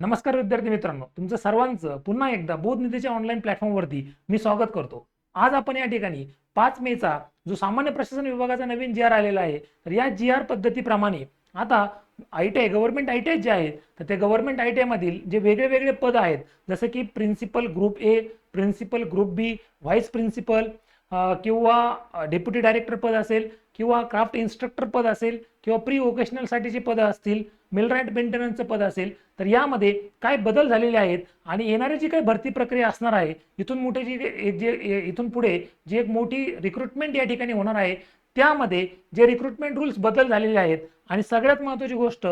नमस्कार विद्यार्थी मित्रांनो, तुमचं सर्वांचं पुन्हा एकदा बोधनिधीच्या ऑनलाईन प्लॅटफॉर्मवरती मी स्वागत करतो. आज आपण या ठिकाणी 5 मेचा जो सामान्य प्रशासन विभागाचा नवीन जी आर आलेला आहे, तर या जी आर पद्धतीप्रमाणे आता आय-टी-आय गव्हर्नमेंट आय-टी-आय जे आहेत, तर ते गव्हर्नमेंट आय-टी-आय मधील जे वेगळे पद आहेत, जसं की principal group A, principal group B, vice principal किंवा डेप्युटी डायरेक्टर पद असेल किंवा क्राफ्ट इन्स्ट्रक्टर पद असेल किंवा प्री वोकेशनल साठीचे पद असतील, मिलराईट मेंटेनन्सचं पद असेल, तर यामध्ये काय बदल झालेले आहेत आणि येणारी जी काही भरती प्रक्रिया असणार आहे, इथून पुढे जी एक मोठी रिक्रुटमेंट या ठिकाणी होणार आहे, त्यामध्ये जे रिक्रुटमेंट रूल्स बदल झालेले आहेत आणि सगळ्यात महत्त्वाची गोष्ट,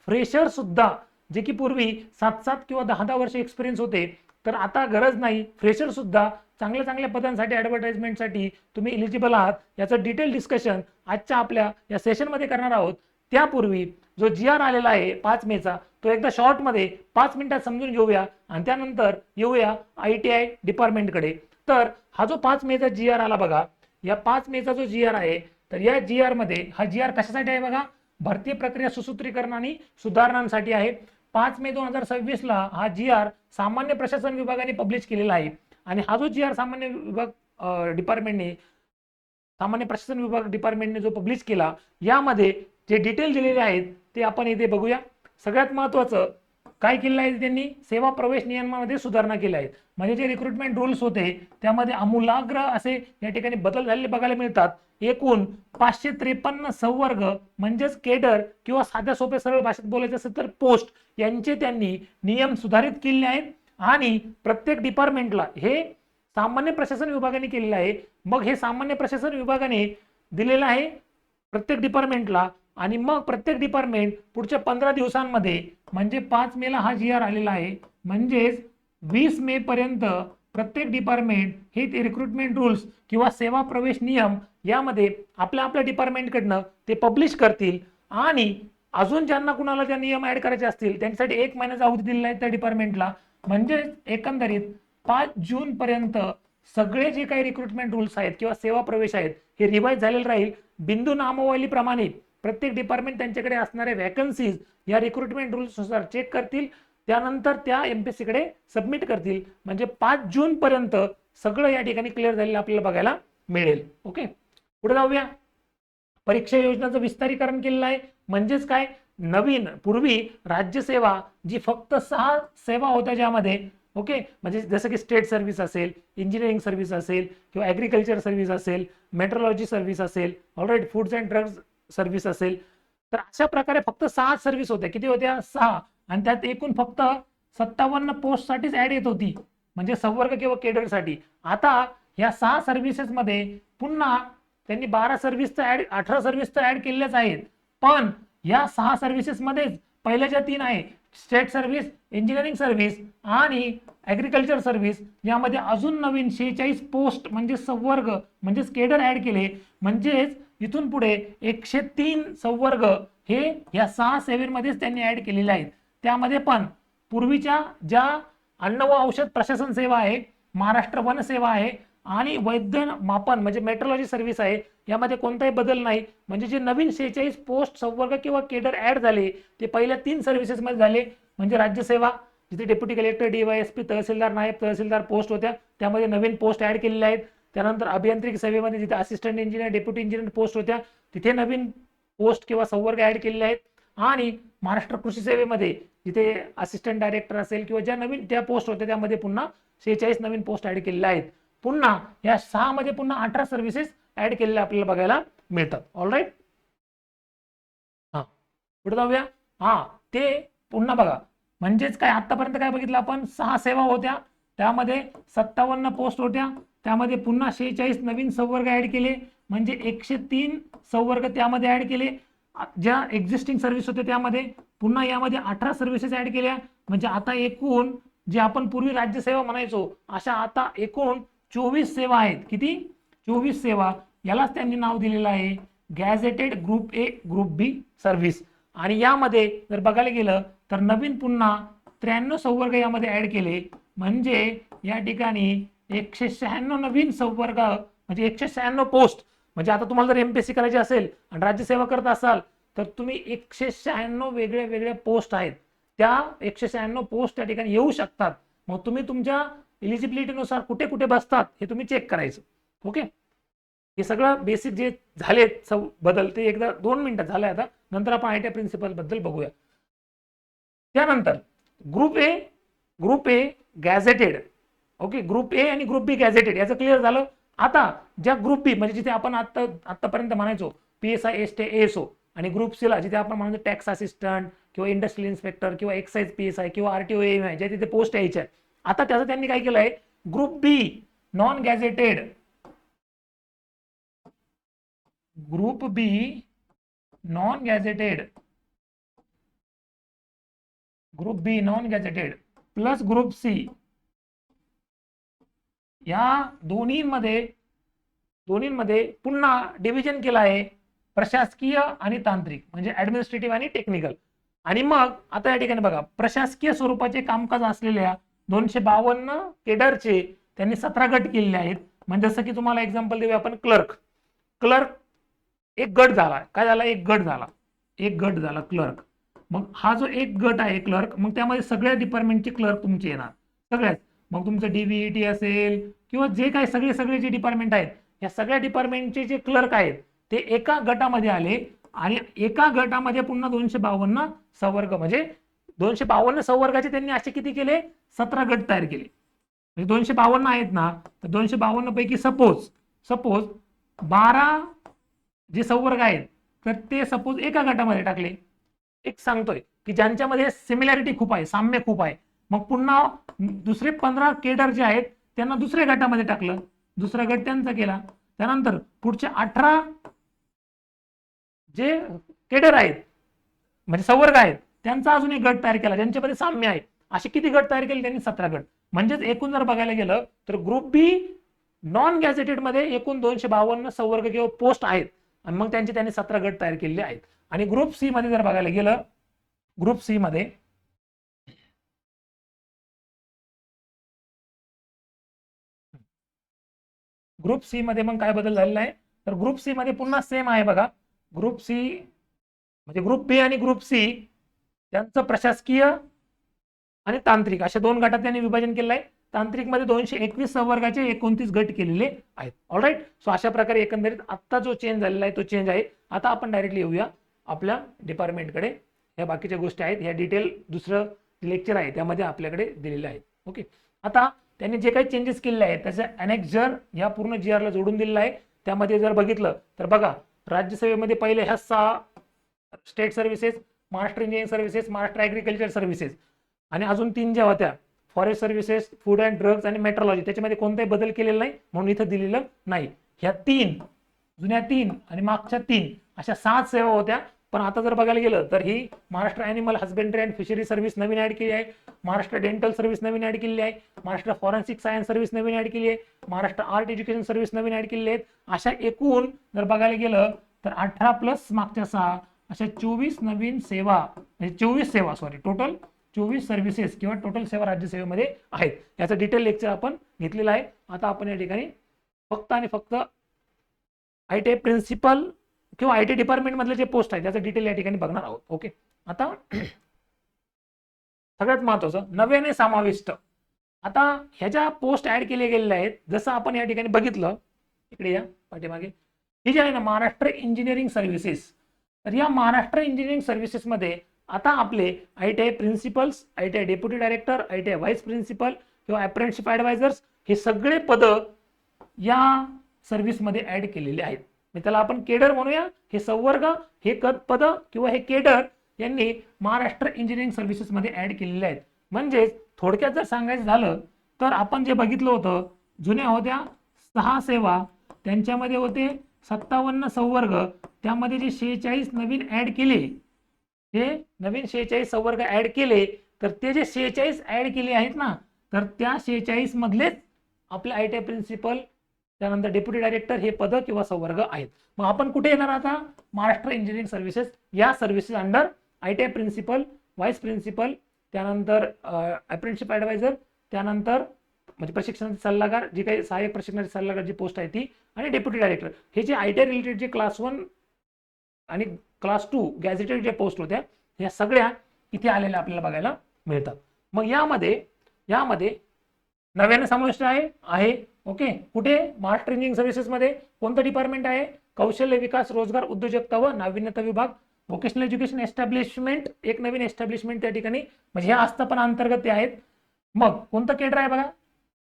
फ्रेशर सुद्धा जे की पूर्वी 7-7 किंवा 10-10 वर्ष एक्सपिरियन्स होते, तर आता गरज नाही, फ्रेशर सुद्धा चांगल्या पदांसाठी ॲडव्हर्टाइजमेंटसाठी तुम्ही एलिजिबल आहात. याचं डिटेल डिस्कशन आजच्या आपल्या या सेशनमध्ये करणार आहोत. त्यापूर्वी जो जी आर आलेला आहे 5 मेचा, तो एकदा शॉर्टमध्ये 5 मिनिटात समजून घेऊया आणि त्यानंतर येऊया आय-टी-आय डिपार्टमेंटकडे. तर हा जो 5 मेचा जी आर आला बघा, या 5 मेचा जो जी आर आहे, तर या जी आर मध्ये हा जी आर कशासाठी आहे बघा, भरती प्रक्रिया सुसूत्रीकरण आणि सुधारणांसाठी आहे. 5 मे 2026 ला हा जी आर सामान्य प्रशासन विभागाने पब्लिश केलेला आहे आणि हा जो जी आर सामान्य प्रशासन विभाग डिपार्टमेंटने जो पब्लिश केला, यामध्ये जे डिटेल दिलेले आहेत ते आपण इथे बघूया. सगळ्यात महत्त्वाचं काय केलेलं आहे, त्यांनी सेवा प्रवेश नियमामध्ये सुधारणा केल्या आहेत. म्हणजे जे रिक्रुटमेंट रूल्स होते त्यामध्ये आमूलाग्र असे या ठिकाणी बदल झालेले बघायला मिळतात. एकूण 553 संवर्ग म्हणजेच केडर किंवा साध्या सोप्या सरळ भाषेत बोलायचं असेल तर पोस्ट यांचे त्यांनी नियम सुधारित केले आहेत आणि प्रत्येक डिपार्टमेंटला हे सामान्य प्रशासन विभागाने केलेलं आहे. मग हे सामान्य प्रशासन विभागाने दिलेलं आहे प्रत्येक डिपार्टमेंटला आणि मग प्रत्येक डिपार्टमेंट पुढच्या 15 दिवसांमध्ये म्हणजे 5 मेला हा जी आर आलेला आहे, म्हणजेच 20 मे पर्यंत प्रत्येक डिपार्टमेंट हे रिक्रुटमेंट रूल्स किंवा सेवा प्रवेश नियम यामध्ये आपल्या डिपार्टमेंटकडनं ते पब्लिश करतील आणि अजून ज्यांना कुणाला त्या नियम ऍड करायचे असतील त्यांच्यासाठी 1 महिन्याचा अवधी दिलेला आहे त्या डिपार्टमेंटला. म्हणजे एकंदरीत 5 जून पर्यंत सगळे जे काही रिक्रुटमेंट रूल्स आहेत किंवा सेवा प्रवेश आहेत हे रिवाइज झालेलं राहील. बिंदू नामावलीप्रमाणे प्रत्येक डिपार्टमेंट त्यांच्याकडे असणारे वॅकन्सीज या रिक्रुटमेंट रूल्सनुसार चेक करतील, त्यानंतर त्या एमपीएससी कडे सबमिट करतील. म्हणजे 5 जून पर्यंत सगळं या ठिकाणी क्लिअर झालेलं आपल्याला बघायला मिळेल. ओके, पुढे जाऊया. परीक्षा योजनाचं विस्तारीकरण केलेलं आहे. म्हणजेच काय, नवीन पूर्वी राज्यसेवा जी फक्त 6 सेवा होत्या ज्यामध्ये, ओके, म्हणजे जसं की स्टेट सर्व्हिस असेल, इंजिनिअरिंग सर्व्हिस असेल किंवा ॲग्रिकल्चर सर्व्हिस असेल, मेट्रोलॉजी सर्व्हिस असेल, all right foods and drugs service असेल, तर अशा प्रकारे फक्त 6 सर्व्हिस होत्या. किती होत्या? 6. आणि त्यात एकूण फक्त 57 पोस्टसाठीच ऍड येत होती, म्हणजे संवर्ग किंवा केडरसाठी. आता या 6 सर्व्हिसेसमध्ये पुन्हा त्यांनी 12 सर्व्हिसचा ऍड 18 सर्व्हिस तर ऍड केलेल्याच आहेत. पण या 6 सर्व्हिसेसमध्येच पहिल्या ज्या 3 आहे, स्टेट सर्व्हिस, इंजिनिअरिंग सर्व्हिस आणि ॲग्रिकल्चर सर्व्हिस, यामध्ये अजून नवीन 46 पोस्ट म्हणजे संवर्ग म्हणजेच केडर ऍड केले. म्हणजेच इथून पुढे 103 संवर्ग हे या 6 सेवेमध्येच त्यांनी ऍड केलेले आहेत. त्यामध्ये पण पूर्वीच्या ज्या अन्न व औषध प्रशासन सेवा आहे, महाराष्ट्र वन सेवा आहे आणि वैद्य मापन म्हणजे मेट्रोलॉजी सर्व्हिस आहे, यामध्ये कोणताही बदल नाही. म्हणजे जे नवीन 46 पोस्ट संवर्ग किंवा केडर ऍड झाले ते पहिल्या 3 सर्व्हिसेसमध्ये झाले. म्हणजे राज्यसेवा जिथे डेप्युटी कलेक्टर, डीवायएसपी, तहसीलदार, नायब तहसीलदार पोस्ट होत्या, त्यामध्ये नवीन पोस्ट ऍड केलेल्या आहेत. त्यानंतर अभियांत्रिकी सेवेमध्ये जिथे assistant engineer, deputy engineer post होत्या, तिथे नवीन पोस्ट किंवा संवर्ग ऍड केलेले आहेत. आणि महाराष्ट्र कृषी सेवेमध्ये जिथे असिस्टंट डायरेक्टर असेल किंवा ज्या नवीन त्या पोस्ट होत्या त्यामध्ये पुन्हा 46 नवीन पोस्ट ऍड केलेल्या आहेत. पुन्हा या 6 मध्ये पुन्हा 18 सर्व्हिसेस ऍड केलेल्या आपल्याला बघायला मिळतात. ऑलराईट, हा पुढे जाऊया. हा ते पुन्हा बघा, म्हणजेच काय, आतापर्यंत काय बघितलं आपण, 6 सेवा होत्या, त्यामध्ये 57 पोस्ट होत्या, त्यामध्ये पुन्हा 46 नवीन संवर्ग ऍड केले, म्हणजे 103 संवर्ग त्यामध्ये ऍड केले. ज्या एक्झिस्टिंग सर्व्हिस होत्या त्यामध्ये पुन्हा यामध्ये 18 सर्व्हिसेस ऍड केल्या. म्हणजे आता एकूण जे आपण पूर्वी राज्यसेवा म्हणायचो अशा आता एकूण 24 सेवा आहेत. किती? 24 सेवा. यालाच त्यांनी नाव दिलेलं आहे gazetted group A group B service. आणि यामध्ये जर बघायला गेलं तर नवीन पुन्हा 93 संवर्ग यामध्ये ऍड केले. म्हणजे या ठिकाणी 196 नवीन संवर्ग म्हणजे 196 पोस्ट. म्हणजे आता तुम्हाला जर एमपीएससी करायची असेल आणि राज्यसेवा करत असाल तर तुम्ही 196 वेगळ्या पोस्ट आहेत त्या 196 पोस्ट त्या ठिकाणी येऊ शकतात. मग तुम्ही तुमच्या इलिजिबिलिटीनुसार कुठे कुठे बसतात हे तुम्ही चेक करायचं. ओके, हे सगळं बेसिक जे झालेत बदल ते एकदा 2 मिनिटात झालंय. आता नंतर आपण आयटीआय प्रिन्सिपल बद्दल बघूया. त्यानंतर group A gazetted. Okay, group A आणि ग्रुप बी गॅझेटेड याचं क्लिअर झालं. आता ज्या ग्रुप बी म्हणजे जिथे आपण आतापर्यंत म्हणायचो PSI ST ASO आणि ग्रुप सी ला जिथे आपण म्हणायचो टॅक्स असिस्टंट किंवा इंडस्ट्रियल इन्स्पेक्टर किंवा एक्साइज PSI किंवा RTO AMI ज्या तिथे पोस्ट यायच्या, आता त्याचं त्यांनी काय केलंय, group B non gazetted, group B non gazetted, group B non gazetted plus group C या दोन्हीमध्ये पुन्हा डिव्हिजन केलं आहे प्रशासकीय आणि तांत्रिक, म्हणजे ऍडमिनिस्ट्रेटिव्ह आणि टेक्निकल. आणि मग आता या ठिकाणी बघा, प्रशासकीय स्वरूपाचे कामकाज असलेल्या 252 केडरचे त्यांनी 17 गट केलेले आहेत. म्हणजे जसं की तुम्हाला एक्झाम्पल देऊया आपण, क्लर्क एक गट झाला. काय झाला, एक गट झाला क्लर्क. मग हा जो एक गट आहे क्लर्क, मग त्यामध्ये सगळ्या डिपार्टमेंटचे क्लर्क तुमचे येणार, सगळ्याच. मग तुमचं DVET असेल किंवा जे काही सगळे जे डिपार्टमेंट आहेत, या सगळ्या डिपार्टमेंटचे जे क्लर्क आहेत ते एका गटामध्ये आले. आणि एका गटामध्ये पुन्हा 252 संवर्ग, म्हणजे 252 संवर्गाचे त्यांनी असे किती केले, 17 गट तयार केले. म्हणजे 252 आहेत ना, तर 252 पैकी सपोज 12 जे संवर्ग आहेत तर ते सपोज एका गटामध्ये टाकले. एक सांगतोय की ज्यांच्यामध्ये सिमिलॅरिटी खूप आहे, साम्य खूप आहे, मग पुन्हा दुसरे 15 केडर जे आहेत त्यांना दुसऱ्या गटामध्ये टाकलं, दुसरा गट त्यांचा केला. त्यानंतर पुढचे 18 जे केडर आहेत म्हणजे संवर्ग आहेत त्यांचा अजून एक गट तयार केला ज्यांच्यामध्ये साम्य आहे. असे किती गट तयार केले त्यांनी, 17 गट. म्हणजेच एकूण जर बघायला गेलं तर ग्रुप बी नॉन गॅझेटेड मध्ये एकूण 252 संवर्ग किंवा पोस्ट आहेत आणि मग त्यांनी 17 गट तयार केलेले आहेत. आणि ग्रुप सी मध्ये जर बघायला गेलं, ग्रुप सी मध्ये मग काय बदल झालेला आहे, तर ग्रुप सी मध्ये पुन्हा सेम आहे बघा. ग्रुप सी म्हणजे ग्रुप बी आणि ग्रुप सी त्यांचं प्रशासकीय आणि तांत्रिक अशा 2 गटात त्यांनी विभाजन केलं आहे. तांत्रिक मध्ये 221 संवर्गाचे 29 गट केलेले आहेत. ऑलराईट, सो अशा प्रकारे एकंदरीत आता जो चेंज झालेला आहे तो चेंज आहे. आता आपण डायरेक्टली येऊया आपल्या डिपार्टमेंटकडे. ह्या बाकीच्या गोष्टी आहेत, ह्या डिटेल दुसरं लेक्चर आहे त्यामध्ये आपल्याकडे दिलेले आहेत. ओके, आता त्यांनी जे काही चेंजेस केलेले आहेत त्याचा अनेक्झर या पूर्ण GR ला जोडून दिलेला आहे. त्यामध्ये जर बघितलं तर बघा, राज्यसेवेमध्ये पहिले ह्या 6 state services, Maharashtra engineering services, Maharashtra agriculture services आणि अजून 3 ज्या होत्या forest services, food and drugs आणि मेट्रोलॉजी, त्याच्यामध्ये कोणताही बदल केलेला नाही म्हणून इथं दिलेलं नाही. ह्या 3 जुन्या 3 आणि मागच्या 3 अशा 7 सेवा होत्या. पण आता जर बघायला गेलं तर ही Maharashtra animal husbandry and fishery service नवीन ऍड केली आहे, महाराष्ट्र डेंटल सर्व्हिस नवीन ऍड केलेली आहे, महाराष्ट्र फॉरेन्सिक सायन्स सर्व्हिस नवीन ऍड केली आहे, महाराष्ट्र आर्ट एज्युकेशन सर्व्हिस नवीन ऍड केलेली आहेत. अशा एकूण जर बघायला गेलं तर 18 प्लस मागच्या 6 अशा 24 नवीन सेवा, म्हणजे 24 सेवा टोटल 24 सर्व्हिसेस किंवा टोटल सेवा राज्यसेवेमध्ये आहेत. याचं डिटेल लेक्चर आपण घेतलेलं आहे. आता आपण या ठिकाणी फक्त आणि फक्त ITI प्रिन्सिपल किंवा ITI डिपार्टमेंट मधले जे पोस्ट आहेत त्याचं डिटेल या ठिकाणी बघणार आहोत. ओके, आता सगळ्यात महत्वाचं नव्याने समाविष्ट. आता ह्याच्या पोस्ट ऍड केले गेलेल्या आहेत. जसं आपण या ठिकाणी बघितलं, इकडे या पाठीमागे, ही जी आहे ना महाराष्ट्र इंजिनिअरिंग सर्व्हिसेस, तर या महाराष्ट्र इंजिनिअरिंग सर्व्हिसेस मध्ये आता आपले ITI principals, ITI deputy director, ITI vice principal किंवा अप्रेंटिसशिप ऍडवायझर्स हे सगळे पद या सर्व्हिस मध्ये ऍड केलेले आहेत. त्याला आपण केडर म्हणूया. हे संवर्ग, हे पद किंवा हे केडर यांनी महाराष्ट्र इंजिनिअरिंग सर्व्हिसेस मध्ये ऍड केलेले आहेत. म्हणजे थोडक्यात जर सांगायचं झालं तर आपण जे बघितलं होतं, जुन्या होत्या 6 सेवा, त्यांच्यामध्ये होते 57 संवर्ग, त्यामध्ये जे 46 नवीन ऍड केले, हे नवीन 46 संवर्ग ऍड केले, तर ते जे 46 ऍड केले आहेत ना, तर त्या 46 मधलेच आपले ITI प्रिन्सिपल, त्यानंतर डेप्युटी डायरेक्टर हे पद किंवा संवर्ग आहेत. मग आपण कुठे येणार आता, महाराष्ट्र इंजिनिअरिंग सर्व्हिसेस या services under ITI principal, vice principal, त्यानंतर अप्रेंटिसशिप ऍडवायझर, त्यानंतर म्हणजे प्रशिक्षणाचे सल्लागार, जी काही सहाय्यक प्रशिक्षणाचे सल्लागार जी पोस्ट आहे ती, आणि डेप्युटी डायरेक्टर, हे जे ITI रिलेटेड जे क्लास 1 आणि क्लास 2 गॅझेटेड जे पोस्ट होत्या, ह्या सगळ्या इथे आलेल्या आपल्याला बघायला मिळतात. मग यामध्ये नव्याने समाविष्ट आहे ओके. कुठे? महाराष्ट्र इंजिनिअरिंग सर्व्हिसेसमध्ये कोणतं डिपार्टमेंट आहे? कौशल्य विकास, रोजगार, उद्योजकता व नाविन्यता विभाग. व्होकेशनल एज्युकेशन एस्टॅब्लिशमेंट, एक नवीन एस्टॅब्लिशमेंट त्या ठिकाणी, म्हणजे ह्या आस्थापना अंतर्गत ते आहेत. मग कोणतं केडर आहे बघा?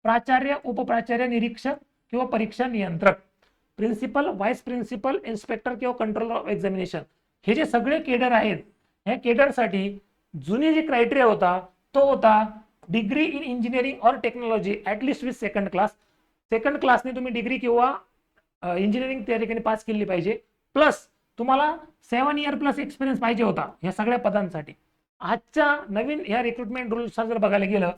प्राचार्य, उपप्राचार्य, निरीक्षक किंवा परीक्षा नियंत्रक, प्रिन्सिपल, व्हाईस प्रिन्सिपल, इन्स्पेक्टर किंवा कंट्रोलर ऑफ एक्झामिनेशन. हे जे सगळे केडर आहेत, ह्या केडरसाठी जुनी जी क्रायटेरिया होता तो होता डिग्री इन इंजिनिअरिंग और technology at least with second class. सेकंड क्लासने तुम्ही डिग्री किंवा इंजिनिअरिंग त्या ठिकाणी पास केली पाहिजे, प्लस तुम्हाला 7 इयर प्लस एक्सपिरियन्स पाहिजे होता या सगळ्या पदांसाठी. आजच्या नवीन या रिक्रुटमेंट रूल्स जर बघायला गेलं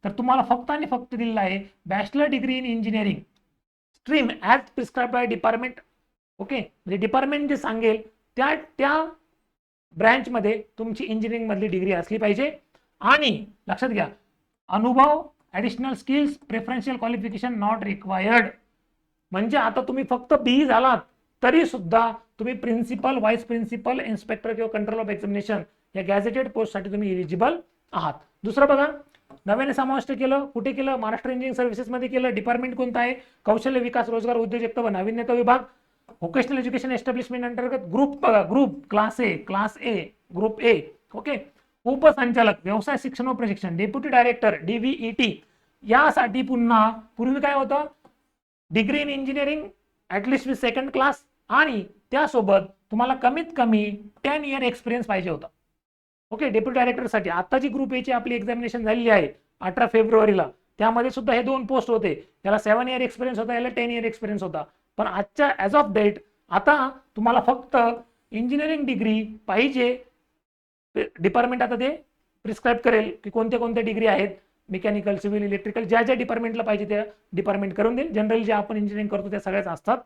तर तुम्हाला फक्त आणि फक्त दिलेला आहे bachelor degree in engineering stream as prescribe by department. Okay, म्हणजे डिपार्टमेंट जे सांगेल त्या ब्रँचमध्ये तुमची इंजिनिअरिंग मधली डिग्री असली पाहिजे. आणि लक्षात घ्या, अनुभव, additional skills, preferential qualification not required. म्हणजे आता तुम्ही फक्त BE झालात तरी सुद्धा तुम्ही प्रिन्सिपल, व्हाईस प्रिन्सिपल, इन्स्पेक्टर किंवा कंट्रोल ऑफ एक्झामिनेशन या गॅझेटेड पोस्टसाठी तुम्ही एलिजिबल आहात. दुसरं बघा, नव्याने समाविष्ट केलं. कुठे केलं? महाराष्ट्र इंजिनिअरिंग सर्व्हिसेसमध्ये केलं. डिपार्टमेंट कोणतं आहे? कौशल्य विकास, रोजगार, उद्योजकता व नाविन्यता विभाग. व्होकेशनल एज्युकेशन एस्टॅब्लिशमेंट अंतर्गत ग्रुप बघा, group class A, group A. Okay. उपसंचालक, व्यवसाय शिक्षण व प्रशिक्षण, डेप्युटी डायरेक्टर, DVET. यासाठी पुन्हा पूर्वी काय होतं? Degree in engineering at least with second class आणि त्यासोबत तुम्हाला कमीत कमी 10 इयर एक्सपिरियन्स पाहिजे होता. ओके, डेप्युटी डायरेक्टरसाठी आता जी ग्रुप एची आपली एक्झामिनेशन झालेली आहे 18 फेब्रुवारीला, त्यामध्ये सुद्धा हे 2 पोस्ट होते. याला 7 इयर एक्सपिरियन्स होता, याला 10 इयर एक्सपिरियन्स होता. पण आजच्या ॲज ऑफ डेट आता तुम्हाला फक्त इंजिनिअरिंग डिग्री पाहिजे. डिपार्टमेंट आता ते प्रिस्क्राईब करेल की कोणत्या कोणत्या डिग्री आहेत, मेकॅनिकल, सिव्हिल, इलेक्ट्रिकल, ज्या ज्या डिपार्टमेंटला पाहिजे त्या डिपार्टमेंट करून देईल. जनरली जे आपण इंजिनिअरिंग करतो त्या सगळ्याच असतात.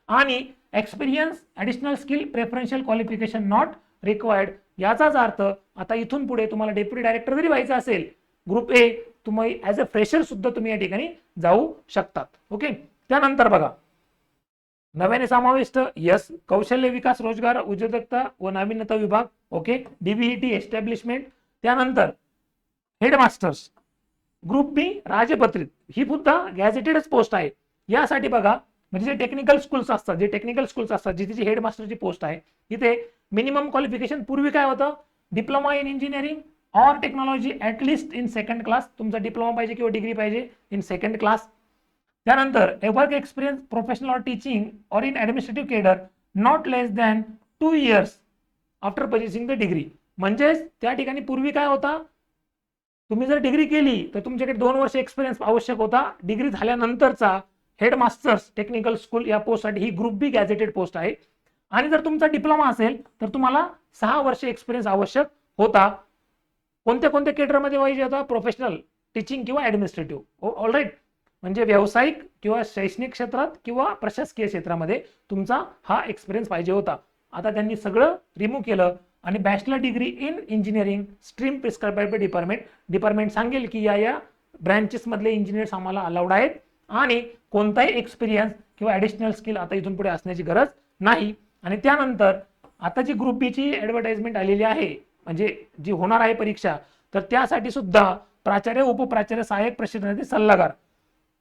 आणि experience, additional skill, preferential qualification not required. याचाच अर्थ आता इथून पुढे तुम्हाला डेप्युटी डायरेक्टर जरी व्हायचं असेल ग्रुप ए, तुम्ही ॲज अ फ्रेशर सुद्धा तुम्ही या ठिकाणी जाऊ शकतात. ओके. त्यानंतर बघा, नव्याने समाविष्ट कौशल्य विकास, रोजगार, उद्योजकता व नाविन्यता विभाग. Okay, DVET establishment. त्यानंतर हेडमास्टर्स, ग्रुप बी राजपत्रित, ही सुद्धा गॅझेटेडच पोस्ट आहे. यासाठी बघा, म्हणजे जे टेक्निकल स्कूल्स असतात, जिथे हेडमास्टरची पोस्ट आहे, इथे मिनिमम क्वालिफिकेशन पूर्वी काय होतं? डिप्लोमा इन इंजिनिअरिंग और technology at least in second class. तुमचा डिप्लोमा पाहिजे किंवा डिग्री पाहिजे इन सेकंड क्लास. त्यानंतर वर्क एक्सपिरियन्स, प्रोफेशनल और टीचिंग और in administrative cadre not less than 2 years after purchasing the degree. म्हणजेच त्या ठिकाणी पूर्वी काय होता? तुम्ही जर डिग्री केली तर तुमच्याकडे 2 वर्ष एक्सपिरियन्स आवश्यक होता. डिग्री झाल्यानंतरचा हेडमास्टर्स टेक्निकल स्कूल या पोस्टसाठी ही ग्रुप बी गॅझेटेड पोस्ट आहे. आणि जर तुमचा डिप्लोमा असेल तर तुम्हाला 6 वर्ष एक्सपिरियन्स आवश्यक होता. कोणत्या कोणत्या केडरमध्ये पाहिजे होता? प्रोफेशनल, टीचिंग किंवा ॲडमिनिस्ट्रेटिव्ह. ऑलराईट, म्हणजे व्यावसायिक किंवा शैक्षणिक क्षेत्रात किंवा प्रशासकीय क्षेत्रामध्ये तुमचा हा एक्सपिरियन्स पाहिजे होता. आता त्यांनी सगळं रिमूव्ह केलं आणि bachelor degree in engineering stream prescribe by department सांगेल की या ब्रँचेस मधले इंजिनियर्स आम्हाला अलाउड आहेत आणि कोणताही एक्सपिरियन्स किंवा ॲडिशनल स्किल आता इथून पुढे असण्याची गरज नाही. आणि त्यानंतर आता जी ग्रुप बीची ॲडव्हर्टाइजमेंट आलेली आहे, म्हणजे जी होणार आहे परीक्षा, तर त्यासाठी सुद्धा प्राचार्य, उपप्राचार्य, सहाय्यक प्रशिक्षणार्थी, सल्लागार,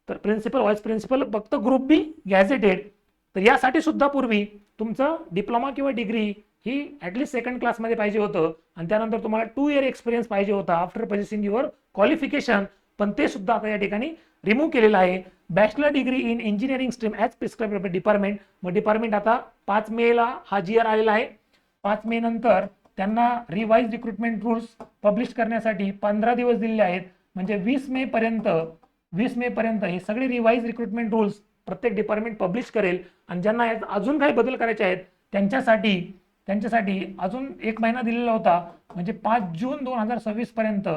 तर प्रिन्सिपल, व्हाईस प्रिन्सिपल फक्त ग्रुप बी गॅझेटेड. तर यासाठी सुद्धा पूर्वी तुमचं डिप्लोमा किंवा डिग्री ही ॲटलिस्ट सेकंड क्लासमध्ये पाहिजे होतं आणि त्यानंतर तुम्हाला 2 इयर एक्सपिरियन्स पाहिजे होता आफ्टर परचेसिंग युअर क्वालिफिकेशन. पण ते सुद्धा आता या ठिकाणी रिमूव्ह केलेलं आहे. Bachelor degree in engineering stream as prescribe by department. मग डिपार्टमेंट आता 5 मेला हा GR आलेला आहे. 5 मे नंतर त्यांना रिवाइज रिक्रुटमेंट रूल्स पब्लिश करण्यासाठी 15 दिवस दिलेले आहेत. म्हणजे 20 मे पर्यंत हे सगळे रिवाइज रिक्रुटमेंट रूल्स प्रत्येक डिपार्टमेंट पब्लिश करेल. आणि ज्यांना यात अजून काही बदल करायचे आहेत त्यांच्यासाठी अजून 1 महिना दिलेला होता. म्हणजे 5 जून 2026 पर्यंत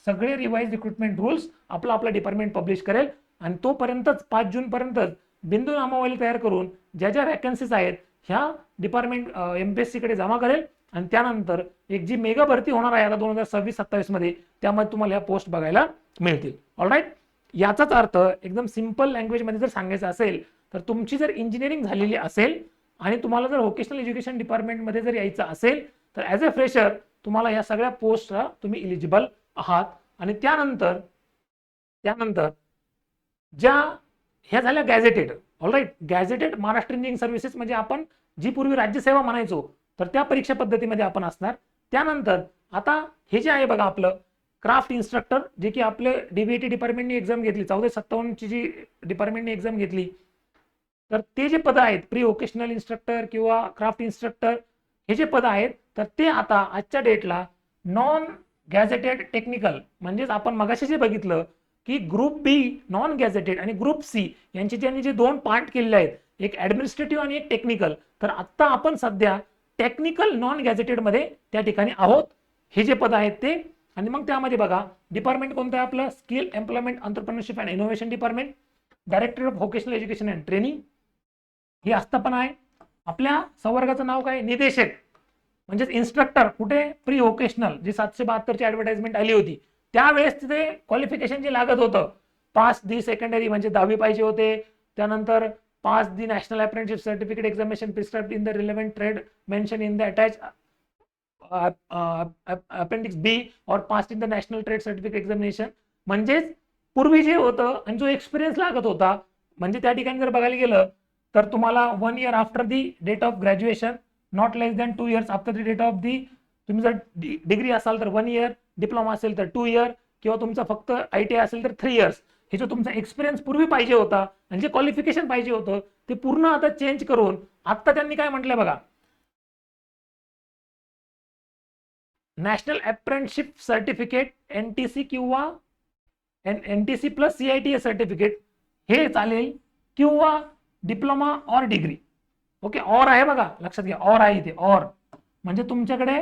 सगळे रिवाइज रिक्रुटमेंट रूल्स आपला डिपार्टमेंट पब्लिश करेल. आणि तोपर्यंतच 5 जून पर्यंतच बिंदू नामावली तयार करून ज्या व्हॅकन्सीज आहेत ह्या डिपार्टमेंट MPSC कडे जमा करेल. आणि त्यानंतर एक जी मेगा भरती होणार आहे आता 2026-27 मध्ये, त्यामध्ये तुम्हाला ह्या पोस्ट बघायला मिळतील. ऑलराईट, याचाच अर्थ एकदम सिंपल लँग्वेजमध्ये जर सांगायचं असेल तर तुमची जर इंजिनिअरिंग झालेली असेल आणि तुम्हाला जर व्होकेशनल एज्युकेशन डिपार्टमेंटमध्ये जर यायचं असेल तर ॲज अ फ्रेशर तुम्हाला या सगळ्या पोस्टला तुम्ही इलिजिबल आहात. आणि त्यानंतर ज्या ह्या झाल्या gazetted. All right, gazetted Maharashtra engineering services म्हणजे आपण जी पूर्वी राज्यसेवा म्हणायचो, तर त्या परीक्षा पद्धतीमध्ये आपण असणार. त्यानंतर आता हे जे आहे बघा आपलं क्राफ्ट इन्स्ट्रक्टर, जे की आपले डीबीटी डिपार्टमेंटने एक्झाम घेतली 1457ची जी डिपार्टमेंटने एक्झाम घेतली, तर ते जे पद आहेत प्री व्होकेशनल इन्स्ट्रक्टर किंवा क्राफ्ट इन्स्ट्रक्टर हे जे पद आहेत, तर ते आता आजच्या डेटला नॉन गॅझेटेड टेक्निकल, म्हणजेच आपण मगाशी जे बघितलं की ग्रुप बी नॉन गॅझेटेड आणि ग्रुप सी यांचे त्यांनी जे दोन पार्ट केलेले आहेत, एक ऍडमिनिस्ट्रेटिव्ह आणि एक टेक्निकल, तर आता आपण सध्या टेक्निकल नॉन गॅझेटेड मध्ये त्या ठिकाणी आहोत. हे जे पद आहेत ते. आणि मग त्यामध्ये बघा डिपार्टमेंट कोणतं आहे आपलं, skill employment entrepreneurship and innovation department, director of vocational education and training हे आस्थापन आहे. आपल्या संवर्गाचं नाव काय, निदेशक म्हणजेच इन्स्ट्रक्टर. कुठे, प्री व्होकेशनल, जी 772 ची ऍडव्हर्टाइजमेंट आली होती त्यावेळेस तिथे क्वालिफिकेशन जे लागत होतं, पास दी सेकंडरी म्हणजे 10वी पाहिजे होते, त्यानंतर pass the national apprenticeship certificate examination prescribed in the relevant trade mention in the attach appendix B और pass in the national trade certificate examination. म्हणजेच पूर्वी जे होतं आणि जो एक्सपिरियन्स लागत होता, म्हणजे त्या ठिकाणी जर बघायला गेलं तर तुम्हाला 1 year after the date of graduation, not less than 2 years after the date of the, तुम्ही जर डिग्री असाल तर 1 year, डिप्लोमा असेल तर 2 year, किंवा तुमचा फक्त ITI असेल तर 3 years. हे जो तुमचा एक्सपिरियन्स पूर्वी पाहिजे होता आणि जे क्वालिफिकेशन पाहिजे होतं ते पूर्ण आता चेंज करून आता त्यांनी काय म्हटलंय बघा, नॅशनल अप्रेंटिसशिप सर्टिफिकेट NTC किंवा NTC प्लस CITS सर्टिफिकेट हे चालेल, किंवा डिप्लोमा और डिग्री. ओके, और आहे बघा, लक्षात घ्या, और आहे इथे. और म्हणजे तुमच्याकडे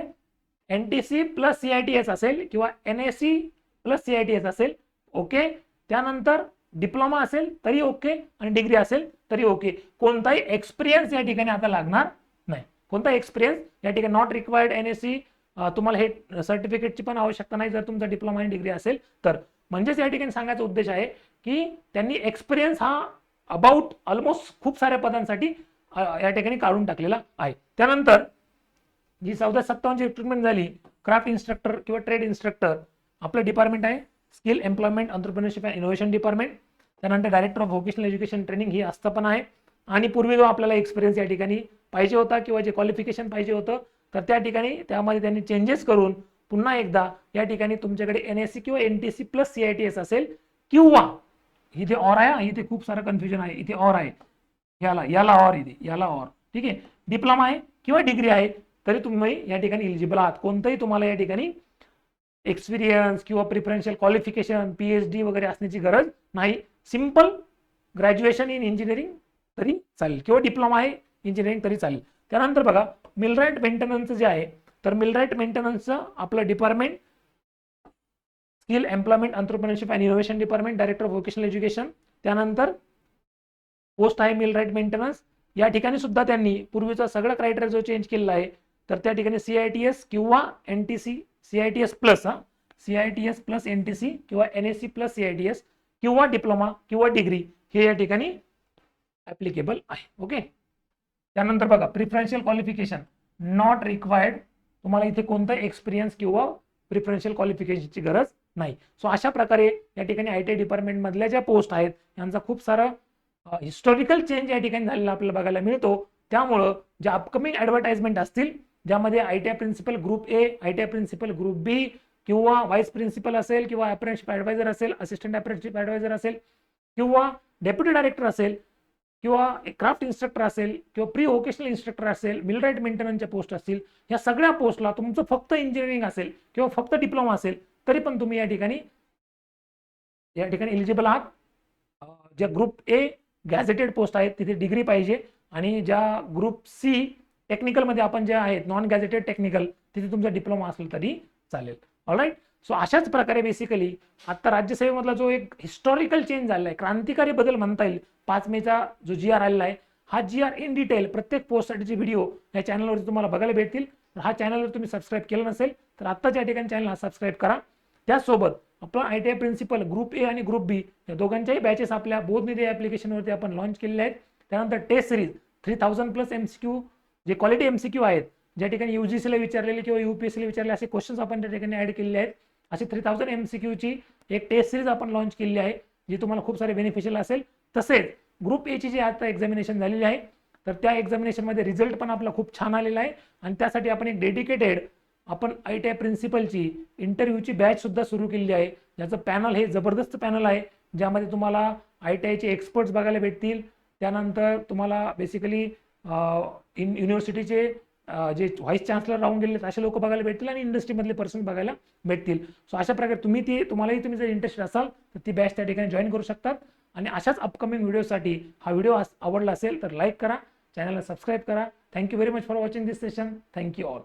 NTC प्लस CITS असेल किंवा NAC प्लस CITS असेल. ओके, त्यानंतर डिप्लोमा असेल तरी ओके आणि डिग्री असेल तरी ओके. कोणताही एक्सपिरियन्स या ठिकाणी आता लागणार नाही. कोणता एक्सपिरियन्स या ठिकाणी नॉट रिक्वायर्ड NAC, तुम्हाला हे सर्टिफिकेटची पण आवश्यकता नाही जर तुमचा डिप्लोमा आणि डिग्री असेल तर. म्हणजेच या ठिकाणी सांगायचा उद्देश आहे की त्यांनी एक्सपिरियन्स हा अबाउट ऑलमोस्ट खूप साऱ्या पदांसाठी या ठिकाणी काढून टाकलेला आहे. त्यानंतर जी 1457 ची रिक्रुटमेंट झाली क्राफ्ट इन्स्ट्रक्टर किंवा ट्रेड इन्स्ट्रक्टर, आपलं डिपार्टमेंट आहे skill employment entrepreneurship and innovation department. त्यानंतर director of vocational education training ही आस्थापना आहे. आणि पूर्वी जो आपल्याला एक्सपिरियन्स या ठिकाणी पाहिजे होता किंवा जे क्वालिफिकेशन पाहिजे होतं, तर त्या ठिकाणी त्यामध्ये त्यांनी चेंजेस करून पुन्हा एकदा या ठिकाणी तुमच्याकडे NAC किंवा NTC प्लस CITS असेल, किंवा इथे और आहे, इथे खूप सारं कन्फ्युजन आहे, इथे और आहे, याला और, इथे याला और. ठीक आहे, डिप्लोमा आहे किंवा डिग्री आहे तरी तुम्ही या ठिकाणी इलिजिबल आहात. कोणतंही तुम्हाला या ठिकाणी एक्सपिरियन्स किंवा प्रिफरन्शियल क्वालिफिकेशन PhD वगैरे असण्याची गरज नाही. सिंपल ग्रॅज्युएशन इन इंजिनिअरिंग तरी चालेल किंवा डिप्लोमा आहे इंजिनिअरिंग तरी चालेल. त्यानंतर बघा मिलराईट मेंटेनन्स जे आहे, तर मिलराईट मेंटेनन्सचं आपलं department skill employment entrepreneurship and innovation department, director of vocational education. त्यानंतर पोस्ट आहे मिलराईट मेंटेनन्स. या ठिकाणी सुद्धा त्यांनी पूर्वीचा सगळा क्रायटेरिया जो चेंज केलेला आहे, तर त्या ठिकाणी CITS किंवा NTC, CITS plus CITS plus NTC किंवा NAC प्लस CITS किंवा डिप्लोमा किंवा डिग्री हे या ठिकाणी ऍप्लिकेबल आहे. ओके, त्यानंतर बघा प्रिफरन्शियल क्वालिफिकेशन नॉट रिक्वायर्ड, तुम्हाला इथे कोणता एक्सपिरियन्स किंवा प्रिफरन्शियल क्वालिफिकेशनची गरज नाही. सो अशा प्रकारे या ठिकाणी ITI डिपार्टमेंट मधल्या ज्या पोस्ट आहेत यांचा खूप सारा हिस्टॉरिकल चेंज या ठिकाणी झालेला आपल्याला बघायला मिळतो. त्यामुळं ज्या अपकमिंग ऍडव्हर्टाइजमेंट असतील ज्यामध्ये ITI principal group A, ITI principal group B किंवा व्हाईस प्रिन्सिपल असेल किंवा अप्रेंटिसशिप ऍडवायझर असेल, असिस्टंट अप्रेंटिसशिप ऍडवायझर असेल किंवा डेप्युटी डायरेक्टर असेल किंवा क्राफ्ट इन्स्ट्रक्टर असेल किंवा प्री व्होकेशनल इन्स्ट्रक्टर असेल, मिलराईट मेंटेनन्सच्या पोस्ट असतील, या सगळ्या पोस्टला तुमचं फक्त इंजिनिअरिंग असेल किंवा फक्त डिप्लोमा असेल तरी पण तुम्ही या ठिकाणी एलिजिबल आहात. ज्या ग्रुप A गॅझेटेड पोस्ट आहेत तिथे डिग्री पाहिजे, आणि ज्या ग्रुप C टेक्निकलमध्ये आपण जे आहेत नॉन गॅझेटेड टेक्निकल तिथे तुमचा डिप्लोमा असेल तरी चालेल. ऑलराईट, सो अशाच प्रकारे बेसिकली आता राज्यसेवेमधला जो एक हिस्टॉरिकल चेंज झालेला आहे, क्रांतिकारी बदल म्हणता येईल, 5 मेचा जो GR आलेला आहे, हा GR इन डिटेल प्रत्येक पोस्टसाठीचे व्हिडिओ या चॅनलवरती तुम्हाला बघायला भेटतील. हा चॅनल जर तुम्ही सबस्क्राईब केलं नसेल तर आत्ताच या ठिकाणी चॅनलला सबस्क्राईब करा. त्याचसोबत आपला ITI प्रिन्सिपल ग्रुप A आणि ग्रुप B या दोघांच्याही बॅचेस आपल्या बोधनिधी ॲप्लिकेशनवरती आपण लॉन्च केलेले आहेत. त्यानंतर टेस्ट सिरीज 3000 प्लस MCQ जे क्वालिटी MCQ आहेत ज्या ठिकाणी UGC विचारलेले किंवा UPSC विचारले असे क्वेश्चन्स आपण त्या ठिकाणी ऍड केलेले आहेत. अशी 3000 MCQ ची एक टेस्ट सिरीज आपण लॉन्च केलेली आहे, जी तुम्हाला खूप सारे बेनिफिशियल असेल. तसेच ग्रुप ए ची जी आता एक्झामिनेशन झालेली आहे, तर त्या एक्झामिनेशनमध्ये रिझल्ट पण आपला खूप छान आलेला आहे आणि त्यासाठी आपण एक डेडिकेटेड आपण ITI प्रिन्सिपलची इंटरव्ह्यूची बॅच सुद्धा सुरू केलेली आहे, ज्याचं पॅनल हे जबरदस्त पॅनल आहे, ज्यामध्ये तुम्हाला ITIचे एक्सपर्ट्स बघायला भेटतील. त्यानंतर तुम्हाला बेसिकली युनिव्हर्सिटीचे जे व्हाईस चान्सलर राहून गेले असे लोक बघायला भेटतील आणि इंडस्ट्रीमधले पर्सन बघायला भेटतील. सो अशा प्रकारे तुम्हालाही जर इंटरेस्टेड असाल तर ती बॅच त्या ठिकाणी जॉईन करू शकतात. आणि अशाच अपकमिंग व्हिडिओसाठी हा व्हिडिओ आवडला असेल तर लाईक करा, चॅनलला सबस्क्राईब करा. Thank you very much for watching this session. Thank you all.